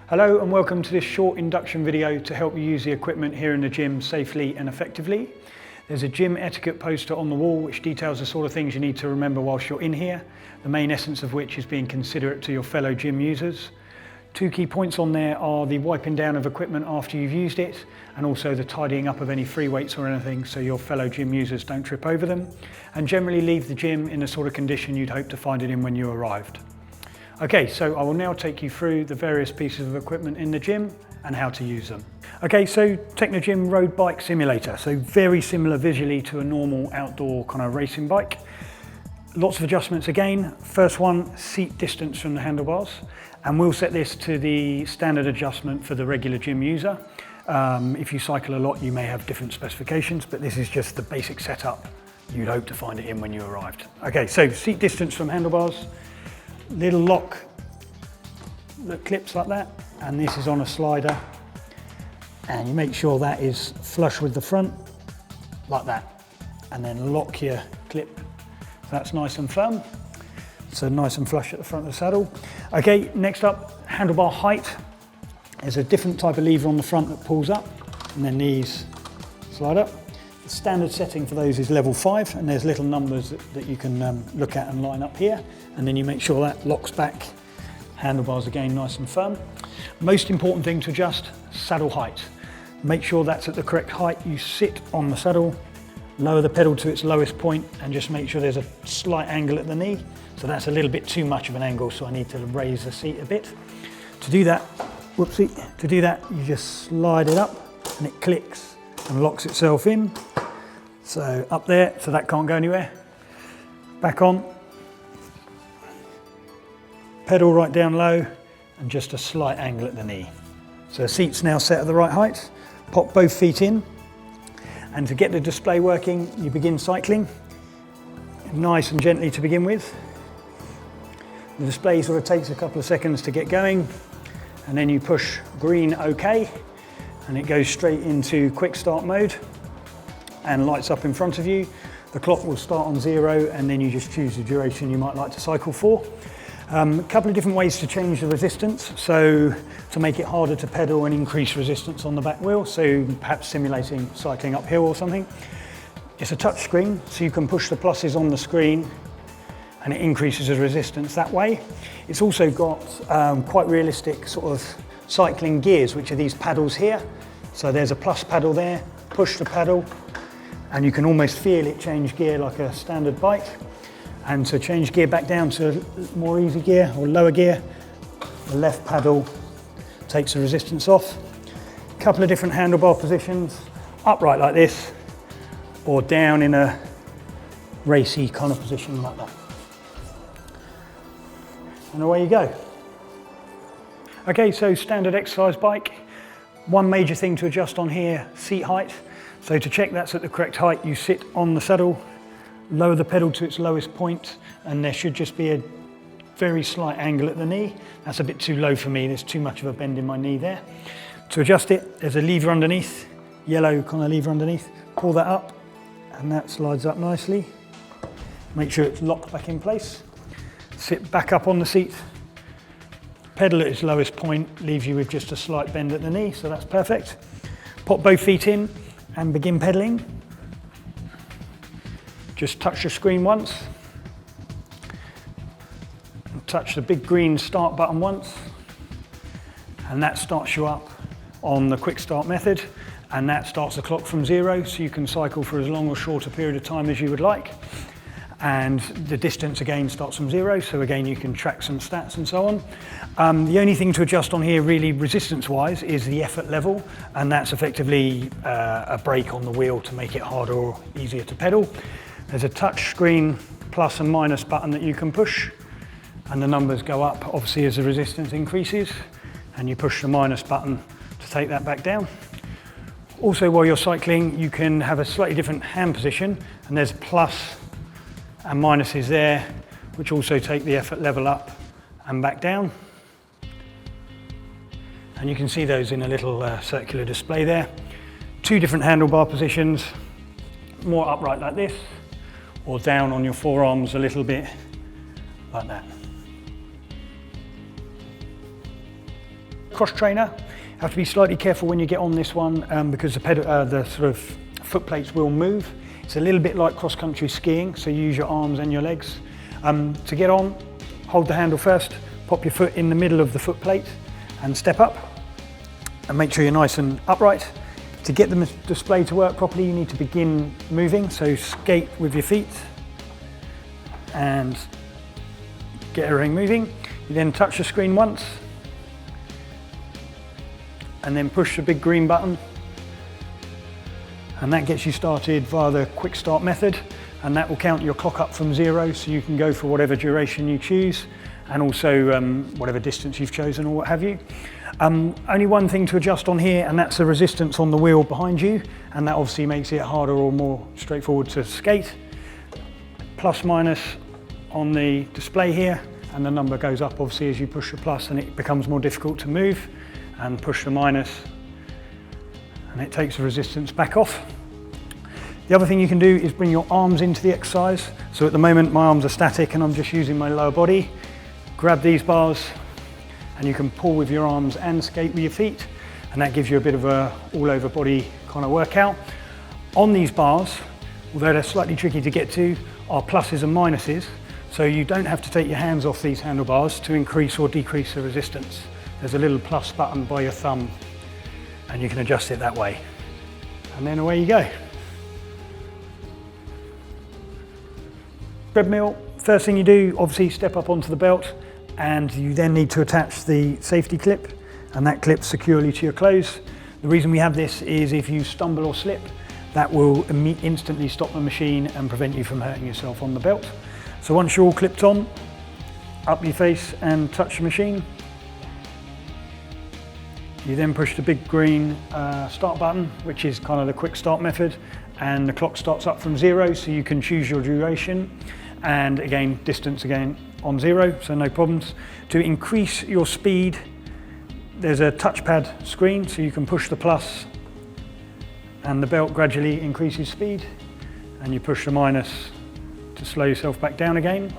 Hello and welcome to this short induction video to help you use the equipment here in the gym safely and effectively. There's a gym etiquette poster on the wall which details the sort of things you need to remember whilst you're in here, the main essence of which is being considerate to your fellow gym users. Two key points on there are the wiping down of equipment after you've used it, and also the tidying up of any free weights or anything so your fellow gym users don't trip over them, and generally leave the gym in the sort of condition you'd hope to find it in when you arrived. Okay, so I will now take you through the various pieces of equipment in the gym and how to use them. Okay, so Technogym Road Bike Simulator. So very similar visually to a normal outdoor kind of racing bike. Lots of adjustments again. First one, seat distance from the handlebars. And we'll set this to the standard adjustment for the regular gym user. If you cycle a lot, you may have different specifications, but this is just the basic setup you'd hope to find it in when you arrived. Okay, so seat distance from handlebars. Little lock that clips like that, and this is on a slider, and you make sure that is flush with the front like that, and then lock your clip so that's nice and firm, so nice and flush at the front of the saddle. Okay, next up, handlebar height. There's a different type of lever on the front that pulls up, and then these slide up. The standard setting for those is level 5, and there's little numbers that you can look at and line up here, and then you make sure that locks back. Handlebars again nice and firm. Most important thing to adjust, saddle height. Make sure that's at the correct height. You sit on the saddle, lower the pedal to its lowest point, and just make sure there's a slight angle at the knee. So that's a little bit too much of an angle, so I need to raise the seat a bit. To do that, you just slide it up and it clicks and locks itself in. So up there, so that can't go anywhere. Back on. Pedal right down low and just a slight angle at the knee. So the seat's now set at the right height. Pop both feet in. And to get the display working, you begin cycling. Nice and gently to begin with. The display sort of takes a couple of seconds to get going. And then you push green OK. And it goes straight into quick start mode and lights up in front of you. The clock will start on 0, and then you just choose the duration you might like to cycle for. A couple of different ways to change the resistance. So to make it harder to pedal and increase resistance on the back wheel, so perhaps simulating cycling uphill or something. It's a touch screen, so you can push the pluses on the screen and it increases the resistance that way. It's also got quite realistic sort of cycling gears, which are these paddles here. So there's a plus paddle there, push the paddle, and you can almost feel it change gear like a standard bike. And to change gear back down to more easy gear or lower gear, the left paddle takes the resistance off. A couple of different handlebar positions, upright like this, or down in a racy kind of position like that. And away you go. Okay, so standard exercise bike. One major thing to adjust on here, seat height. So to check that's at the correct height, you sit on the saddle, lower the pedal to its lowest point, and there should just be a very slight angle at the knee. That's a bit too low for me, there's too much of a bend in my knee there. To adjust it, there's a lever underneath, yellow kind of lever underneath. Pull that up, and that slides up nicely. Make sure it's locked back in place. Sit back up on the seat. Pedal at its lowest point leaves you with just a slight bend at the knee, so that's perfect. Pop both feet in and begin pedaling. Just touch the screen once. And touch the big green start button once. And that starts you up on the quick start method. And that starts the clock from 0, so you can cycle for as long or short a period of time as you would like. And the distance again starts from 0, so again you can track some stats and so on. The only thing to adjust on here really resistance-wise is the effort level, and that's effectively a brake on the wheel to make it harder or easier to pedal. There's a touch screen plus and minus button that you can push, and the numbers go up obviously as the resistance increases, and you push the minus button to take that back down. Also, while you're cycling, you can have a slightly different hand position, and there's plus and minuses there, which also take the effort level up and back down. And you can see those in a little circular display there. Two different handlebar positions, more upright like this, or down on your forearms a little bit like that. cross trainer. You have to be slightly careful when you get on this one because the sort of foot plates will move. It's a little bit like cross-country skiing, so you use your arms and your legs. To get on, hold the handle first, pop your foot in the middle of the foot plate and step up and make sure you're nice and upright. To get the display to work properly, you need to begin moving, so skate with your feet and get everything moving. You then touch the screen once and then push the big green button, and that gets you started via the quick start method, and that will count your clock up from 0, so you can go for whatever duration you choose and also whatever distance you've chosen or what have you. Only one thing to adjust on here, and that's the resistance on the wheel behind you, and that obviously makes it harder or more straightforward to skate. Plus minus on the display here, and the number goes up obviously as you push the plus and it becomes more difficult to move, and push the minus and it takes the resistance back off. The other thing you can do is bring your arms into the exercise. So at the moment my arms are static and I'm just using my lower body. Grab these bars and you can pull with your arms and skate with your feet, and that gives you a bit of a all over body kind of workout. On these bars, although they're slightly tricky to get to, are pluses and minuses, so you don't have to take your hands off these handlebars to increase or decrease the resistance. There's a little plus button by your thumb and you can adjust it that way. And then away you go. Treadmill, first thing you do, obviously step up onto the belt, and you then need to attach the safety clip, and that clips securely to your clothes. The reason we have this is if you stumble or slip, that will instantly stop the machine and prevent you from hurting yourself on the belt. So once you're all clipped on, up your face and touch the machine. You then push the big green start button, which is kind of the quick start method, and the clock starts up from 0, so you can choose your duration, and again distance again on 0, so no problems. To increase your speed, there's a touchpad screen, so you can push the plus and the belt gradually increases speed, and you push the minus to slow yourself back down again.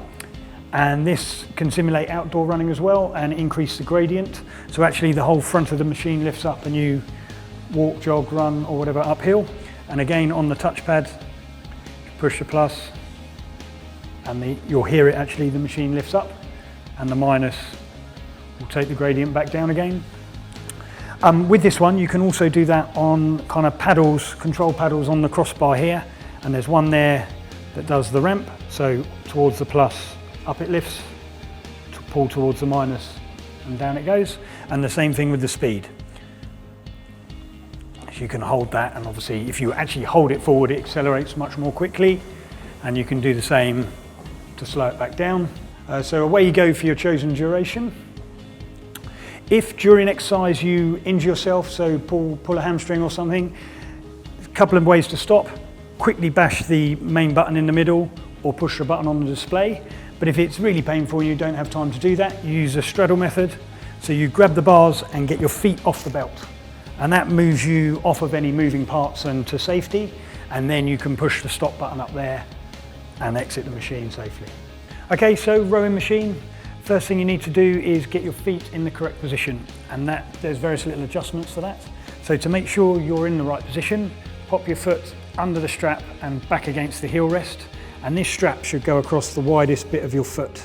And this can simulate outdoor running as well and increase the gradient. So actually the whole front of the machine lifts up and you walk, jog, run or whatever uphill. And again on the touchpad, you push the plus and you'll hear it actually, the machine lifts up, and the minus will take the gradient back down again. With this one you can also do that on kind of paddles, control paddles on the crossbar here, and there's one there that does the ramp, so towards the plus up it lifts, to pull towards the minus and down it goes, and the same thing with the speed. So you can hold that, and obviously if you actually hold it forward it accelerates much more quickly, and you can do the same to slow it back down. So away you go for your chosen duration. If during exercise you injure yourself, so pull a hamstring or something, a couple of ways to stop. Quickly bash the main button in the middle or push the button on the display. But if it's really painful and you don't have time to do that, you use a straddle method. So you grab the bars and get your feet off the belt. And that moves you off of any moving parts and to safety. And then you can push the stop button up there and exit the machine safely. Okay, so rowing machine. First thing you need to do is get your feet in the correct position. And there's various little adjustments for that. So to make sure you're in the right position, pop your foot under the strap and back against the heel rest. And this strap should go across the widest bit of your foot,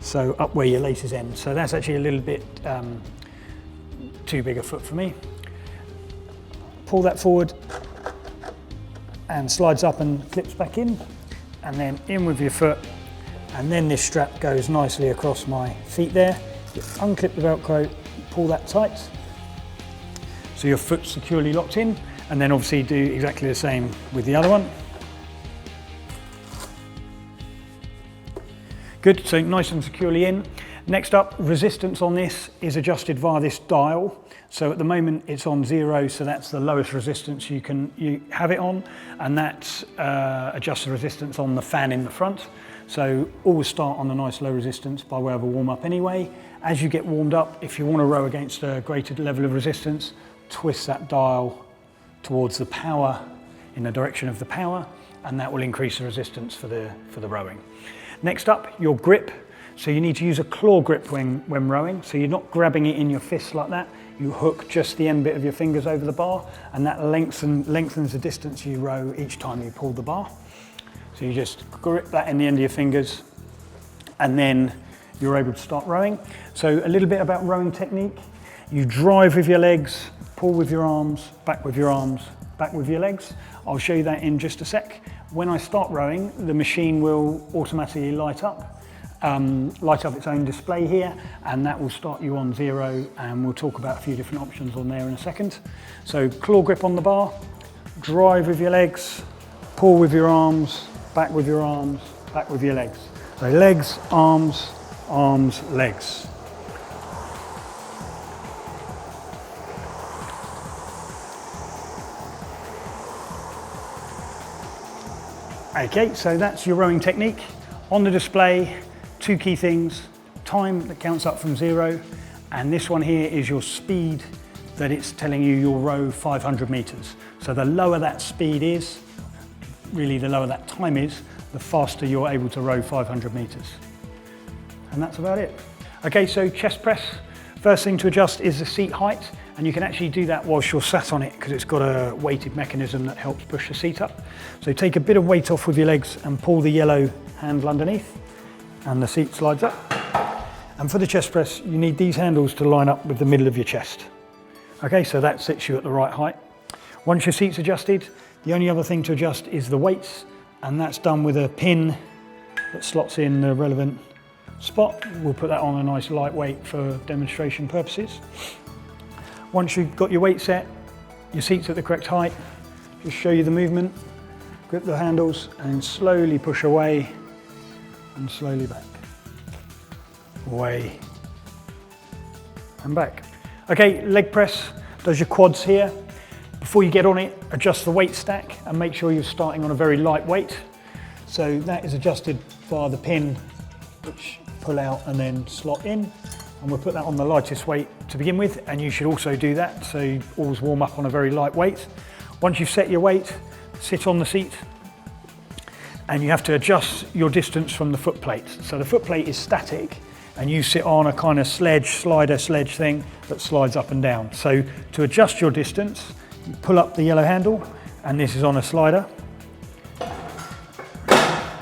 so up where your laces end. So that's actually a little bit too big a foot for me. Pull that forward and slides up and clips back in, and then in with your foot, and then this strap goes nicely across my feet there. You unclip the Velcro, pull that tight, so your foot's securely locked in, and then obviously do exactly the same with the other one. Good, so nice and securely in. Next up, resistance on this is adjusted via this dial. So at the moment it's on 0, so that's the lowest resistance you have it on, and that adjusts the resistance on the fan in the front. So always start on a nice low resistance by way of a warm up anyway. As you get warmed up, if you want to row against a greater level of resistance, twist that dial towards the power, in the direction of the power, and that will increase the resistance for the rowing. Next up, your grip. So you need to use a claw grip when rowing. So you're not grabbing it in your fist like that. you hook just the end bit of your fingers over the bar, and that lengthens the distance you row each time you pull the bar. So you just grip that in the end of your fingers, and then you're able to start rowing. So a little bit about rowing technique. You drive with your legs, pull with your arms, back with your arms, back with your legs. I'll show you that in just a sec. When I start rowing, the machine will automatically light up its own display here, and that will start you on 0, and we'll talk about a few different options on there in a second. So claw grip on the bar, drive with your legs, pull with your arms, back with your arms, back with your legs. So legs, arms, arms, legs. Okay, so that's your rowing technique. On the display, 2 key things: time that counts up from 0, and this one here is your speed that it's telling you you'll row 500 meters. So the lower that speed is, really the lower that time is, the faster you're able to row 500 meters. And that's about it. Okay, so chest press. First thing to adjust is the seat height, and you can actually do that whilst you're sat on it because it's got a weighted mechanism that helps push the seat up. So take a bit of weight off with your legs and pull the yellow handle underneath, and the seat slides up. And for the chest press, you need these handles to line up with the middle of your chest. Okay, so that sets you at the right height. Once your seat's adjusted, the only other thing to adjust is the weights, and that's done with a pin that slots in the relevant spot. We'll put that on a nice lightweight for demonstration purposes. Once you've got your weight set, your seat's at the correct height, just show you the movement, grip the handles and slowly push away and slowly back. Away and back. Okay, leg press does your quads here. Before you get on it, adjust the weight stack and make sure you're starting on a very light weight. So that is adjusted via the pin, which pull out and then slot in. And we'll put that on the lightest weight to begin with, and you should also do that, so you always warm up on a very light weight. Once you've set your weight, sit on the seat, and you have to adjust your distance from the foot plate. So the foot plate is static, and you sit on a kind of slider sledge thing that slides up and down. So to adjust your distance, you pull up the yellow handle, and this is on a slider,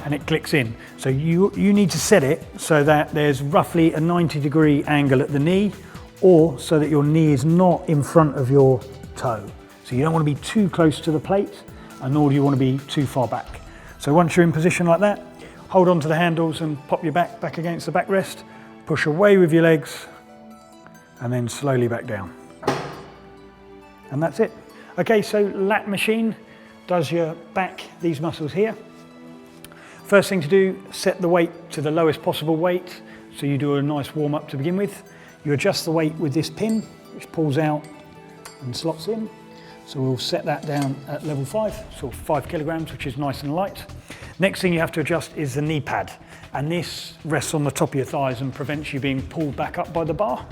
and it clicks in. So you need to set it so that there's roughly a 90-degree angle at the knee, or so that your knee is not in front of your toe. So you don't want to be too close to the plate, and nor do you want to be too far back. So once you're in position like that, hold on to the handles and pop your back against the backrest, push away with your legs, and then slowly back down. And that's it. Okay, so Lal Machine does your back, these muscles here. First thing to do, set the weight to the lowest possible weight. So you do a nice warm up to begin with. You adjust the weight with this pin, which pulls out and slots in. So we'll set that down at level 5, so 5 kilograms, which is nice and light. Next thing you have to adjust is the knee pad. And this rests on the top of your thighs and prevents you being pulled back up by the bar.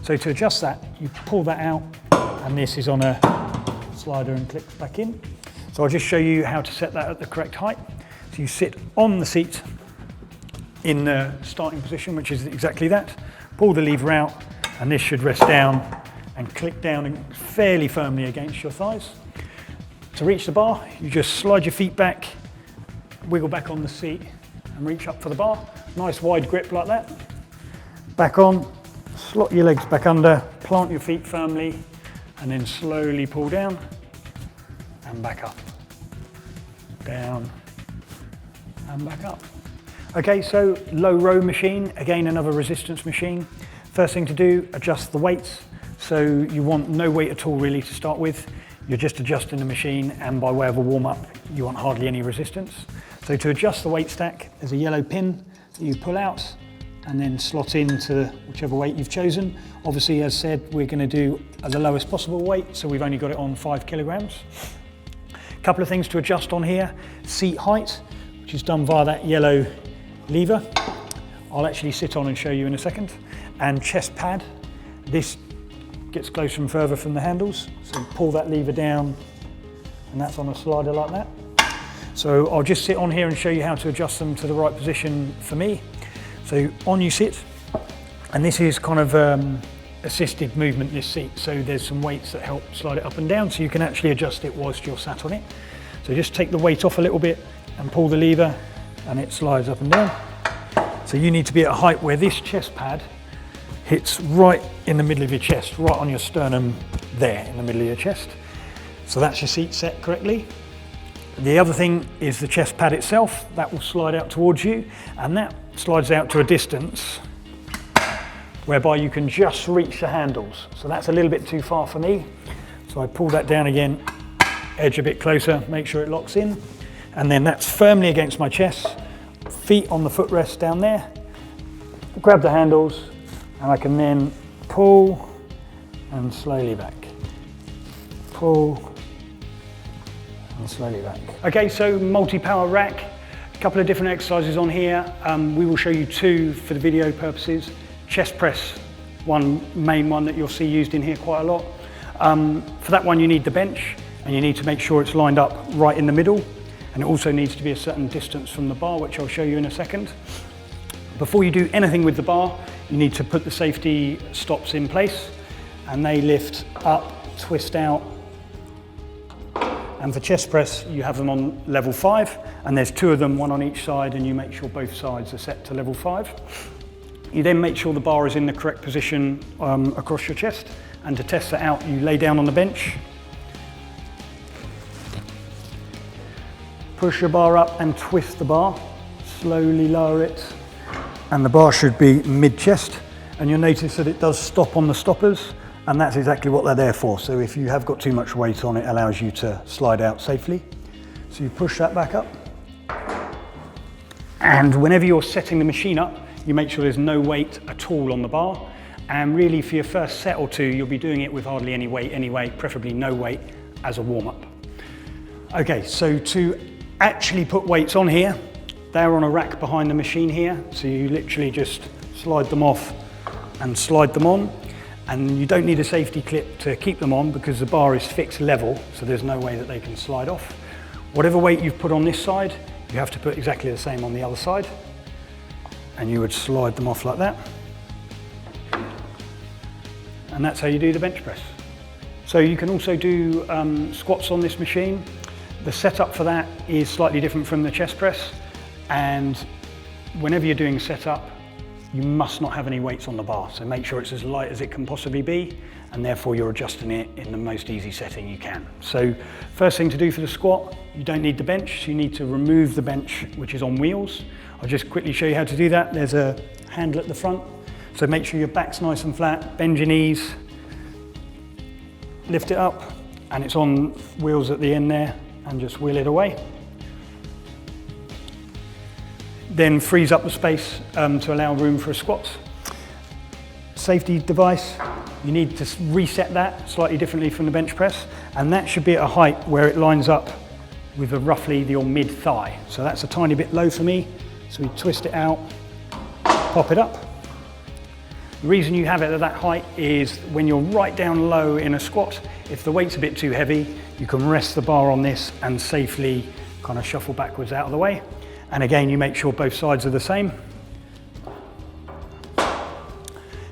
So to adjust that, you pull that out, and this is on a slider and clicks back in. So I'll just show you how to set that at the correct height. So you sit on the seat in the starting position, which is exactly that. Pull the lever out, and this should rest down and click down fairly firmly against your thighs. To reach the bar, you just slide your feet back, wiggle back on the seat, and reach up for the bar. Nice wide grip like that. Back on, slot your legs back under, plant your feet firmly, and then slowly pull down and back up. Down and back up. Okay, so low row machine, again another resistance machine. First thing to do, adjust the weights. So you want no weight at all really to start with. You're just adjusting the machine, and by way of a warm up, you want hardly any resistance. So to adjust the weight stack, there's a yellow pin that you pull out and then slot into whichever weight you've chosen. Obviously, as said, we're going to do the lowest possible weight, so we've only got it on 5 kilograms. A couple of things to adjust on here: seat height, which is done via that yellow lever. I'll actually sit on and show you in a second. And chest pad. This gets closer and further from the handles, so pull that lever down, and that's on a slider like that. So I'll just sit on here and show you how to adjust them to the right position for me. So on you sit, and this is kind of assisted movement, this seat, so there's some weights that help slide it up and down, so you can actually adjust it whilst you're sat on it. So just take the weight off a little bit and pull the lever and it slides up and down. So you need to be at a height where this chest pad hits right in the middle of your chest, right on your sternum there in the middle of your chest. So that's your seat set correctly. The other thing is the chest pad itself. That will slide out towards you, and that slides out to a distance whereby you can just reach the handles. So that's a little bit too far for me. So I pull that down again, edge a bit closer, make sure it locks in, and then that's firmly against my chest, feet on the footrest down there, grab the handles, and I can then pull and slowly back. Pull and slowly back. Okay, so multi-power rack, a couple of different exercises on here. We will show you two for the video purposes. Chest press, one main one that you'll see used in here quite a lot. For that one you need the bench, and you need to make sure it's lined up right in the middle, and it also needs to be a certain distance from the bar, which I'll show you in a second. Before you do anything with the bar, you need to put the safety stops in place, and they lift up, twist out. And for chest press, you have them on level 5, and there's 2 of them, one on each side, and you make sure both sides are set to level 5. You then make sure the bar is in the correct position across your chest, and to test that out, you lay down on the bench, push your bar up and twist the bar, slowly lower it, and the bar should be mid-chest, and you'll notice that it does stop on the stoppers, and that's exactly what they're there for. So if you have got too much weight on, it allows you to slide out safely. So you push that back up, and whenever you're setting the machine up, you make sure there's no weight at all on the bar, and really for your first set or two, you'll be doing it with hardly any weight anyway, preferably no weight as a warm-up. Okay, so to actually put weights on here, they're on a rack behind the machine here, so you literally just slide them off and slide them on, and you don't need a safety clip to keep them on because the bar is fixed level, so there's no way that they can slide off. Whatever weight you've put on this side, you have to put exactly the same on the other side, and you would slide them off like that. And that's how you do the bench press. So you can also do squats on this machine. The setup for that is slightly different from the chest press, and whenever you're doing setup, you must not have any weights on the bar, so make sure it's as light as it can possibly be, and therefore you're adjusting it in the most easy setting you can. So first thing to do for the squat, you don't need the bench, so you need to remove the bench, which is on wheels. I'll just quickly show you how to do that. There's a handle at the front, so make sure your back's nice and flat, bend your knees, lift it up, and it's on wheels at the end there, and just wheel it away. Then frees up the space to allow room for a squat. Safety device, you need to reset that slightly differently from the bench press, and that should be at a height where it lines up with roughly your mid thigh. So that's a tiny bit low for me, so we twist it out, pop it up. The reason you have it at that height is when you're right down low in a squat, if the weight's a bit too heavy, you can rest the bar on this and safely kind of shuffle backwards out of the way. And again, you make sure both sides are the same.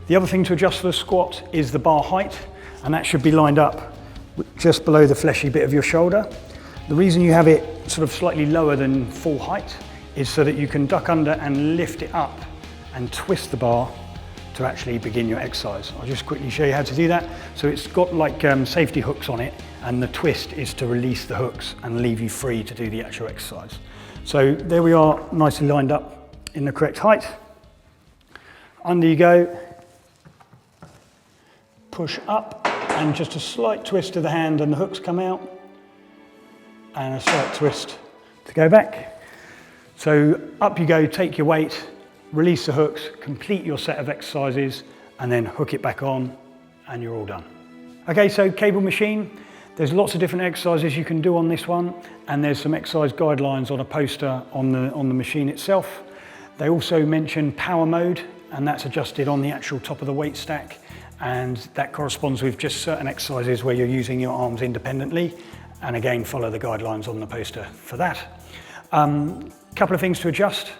The other thing to adjust for the squat is the bar height, and that should be lined up just below the fleshy bit of your shoulder. The reason you have it sort of slightly lower than full height is so that you can duck under and lift it up and twist the bar to actually begin your exercise. I'll just quickly show you how to do that. So it's got like safety hooks on it, and the twist is to release the hooks and leave you free to do the actual exercise. So there we are, nicely lined up in the correct height. Under you go, push up, and just a slight twist of the hand and the hooks come out, and a slight twist to go back. So up you go, take your weight, release the hooks, complete your set of exercises, and then hook it back on, and you're all done. Okay, so cable machine. There's lots of different exercises you can do on this one, and there's some exercise guidelines on a poster on the machine itself. They also mention power mode, and that's adjusted on the actual top of the weight stack, and that corresponds with just certain exercises where you're using your arms independently, and again follow the guidelines on the poster for that. Couple of things to adjust.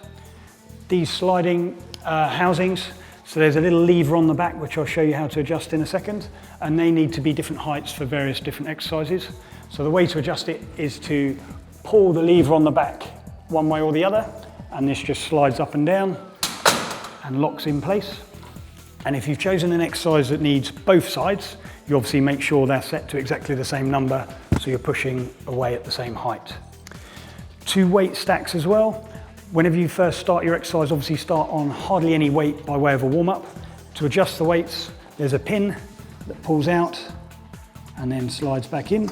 These sliding housings, So there's a little lever on the back which I'll show you how to adjust in a second, and they need to be different heights for various different exercises. So the way to adjust it is to pull the lever on the back one way or the other, and this just slides up and down and locks in place. And if you've chosen an exercise that needs both sides, you obviously make sure they're set to exactly the same number, so you're pushing away at the same height. 2 weight stacks as well. Whenever you first start your exercise, obviously start on hardly any weight by way of a warm-up. To adjust the weights, there's a pin that pulls out and then slides back in.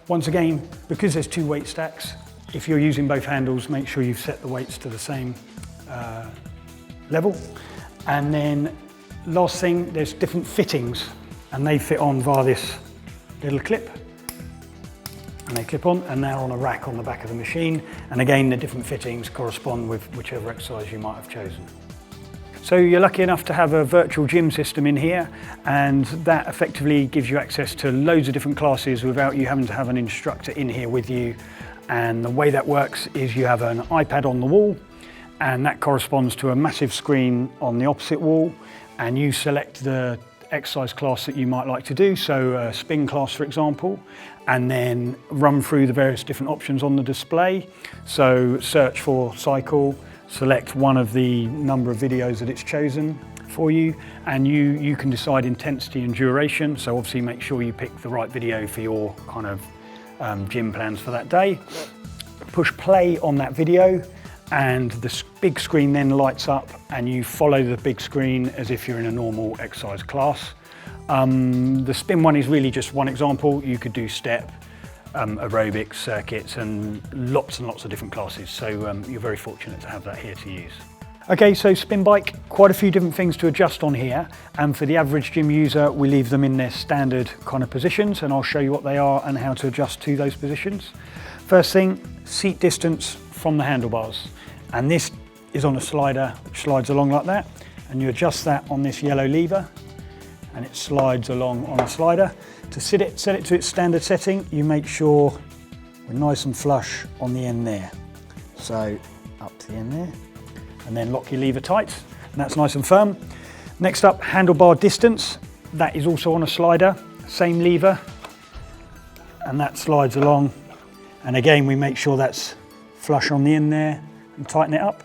Once again, because there's 2 weight stacks, if you're using both handles, make sure you've set the weights to the same level. And then last thing, there's different fittings, and they fit on via this little clip. And they clip on, and they're on a rack on the back of the machine. And again, the different fittings correspond with whichever exercise you might have chosen. So you're lucky enough to have a virtual gym system in here, and that effectively gives you access to loads of different classes without you having to have an instructor in here with you. And the way that works is you have an iPad on the wall, and that corresponds to a massive screen on the opposite wall, and you select the exercise class that you might like to do, so a spin class for example, and then run through the various different options on the display. So search for cycle, select one of the number of videos that it's chosen for you, and you can decide intensity and duration, so obviously make sure you pick the right video for your kind of gym plans for that day. Push play on that video, and the big screen then lights up, and you follow the big screen as if you're in a normal exercise class. The spin one is really just one example. You could do step, aerobics, circuits, and lots of different classes. So you're very fortunate to have that here to use. Okay, so spin bike, quite a few different things to adjust on here. And for the average gym user, we leave them in their standard kind of positions, and I'll show you what they are and how to adjust to those positions. First thing, seat distance from the handlebars. And this is on a slider which slides along like that, and you adjust that on this yellow lever, and it slides along on a slider. To set it to its standard setting, you make sure we're nice and flush on the end there. So up to the end there, and then lock your lever tight, and that's nice and firm. Next up, handlebar distance. That is also on a slider, same lever, and that slides along. And again, we make sure that's flush on the end there and tighten it up.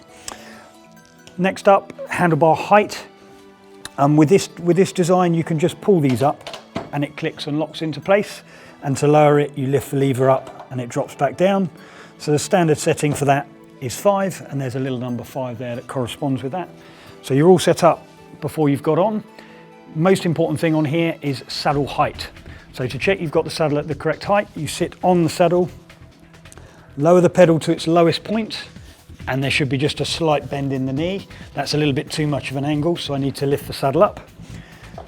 Next up, handlebar height. With this design, you can just pull these up and it clicks and locks into place. And to lower it, you lift the lever up and it drops back down. So the standard setting for that is 5, and there's a little number 5 there that corresponds with that. So you're all set up before you've got on. Most important thing on here is saddle height. So to check you've got the saddle at the correct height, you sit on the saddle, lower the pedal to its lowest point, and there should be just a slight bend in the knee. That's a little bit too much of an angle, so I need to lift the saddle up.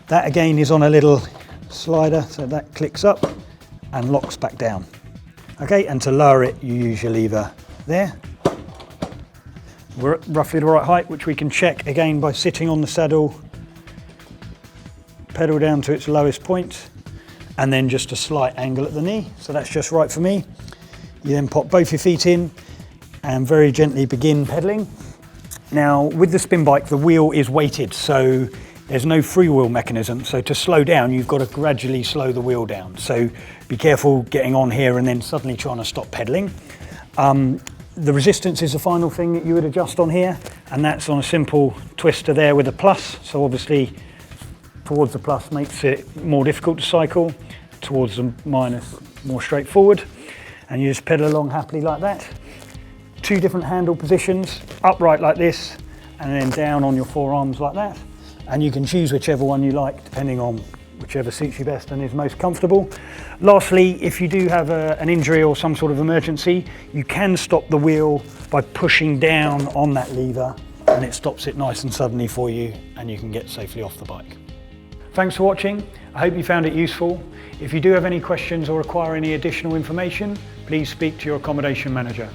That again is on a little slider, so that clicks up and locks back down. Okay, and to lower it, you use your lever there. We're at roughly the right height, which we can check again by sitting on the saddle, pedal down to its lowest point, and then just a slight angle at the knee. So that's just right for me. You then pop both your feet in and very gently begin pedaling. Now with the spin bike, the wheel is weighted, so there's no freewheel mechanism. So to slow down, you've got to gradually slow the wheel down. So be careful getting on here and then suddenly trying to stop pedaling. The resistance is the final thing that you would adjust on here, and that's on a simple twister there with a plus. So obviously towards the plus makes it more difficult to cycle, towards the minus more straightforward. And you just pedal along happily like that. 2 different handle positions, upright like this, and then down on your forearms like that. And you can choose whichever one you like, depending on whichever suits you best and is most comfortable. Lastly, if you do have an injury or some sort of emergency, you can stop the wheel by pushing down on that lever, and it stops it nice and suddenly for you, and you can get safely off the bike. Thanks for watching. I hope you found it useful. If you do have any questions or require any additional information, please speak to your accommodation manager.